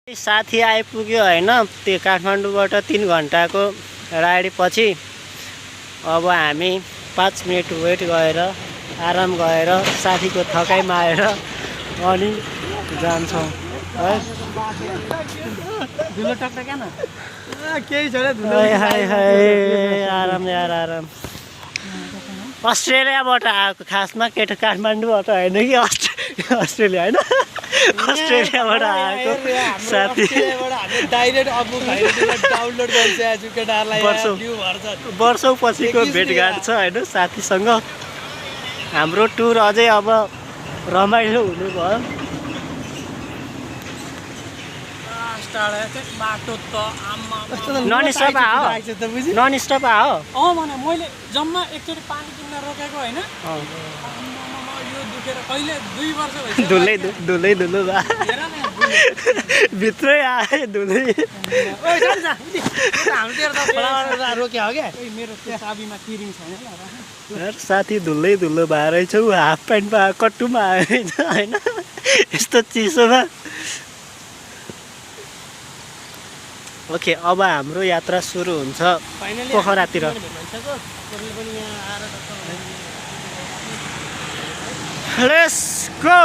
साथी आइपुग्यो हैन त्यो काठमाडौँबाट 3 घण्टाको राइडपछि अब हामी 5 मिनेट वेट गरेर आराम गरेर साथीको थकाइ मारेर अनि जान्छौँ है। धुलो टक्टक्या न केही छैन धुलो। हाय हाय आराम यार आराम। अस्ट्रेलियाबाट आएको खासमा केटा काठमाडौँबाट हैन कि अस्ट्रेलिया हैन अस्ट्रेलियाबाट आएको साथी डाइरेक्ट अबु भाइले डाउनलोड गरिसकेको छु केटाहरुलाई भ्यू भर्छ। वर्षौं पछिको भेटघाट छ हैन साथीसँग। हाम्रो टुर अझै अब रमाइलो हुनु भयो। बाटो त आम्मा नन स्टप आओ नन स्टप आओ भने मैले जम्मा एकचोटी पानी किन्न रोकेको हैन। यो दुखेर कहिले 2 वर्ष भइसक्यो। धुलै बा भित्रै आए धुलै। ओइ जान जा हाम्रो त फलावर रोक्या हो के। ओइ मेरो चाबीमा किरिङ छैन ल। यार साथी धुलै भएर छौ हाफ प्यान्टमा कट्टुमा आएछ हैन यस्तो चिसोमा। ओके अब हाम्रो यात्रा सुरु हुन्छ पोखरातिर। Let's go.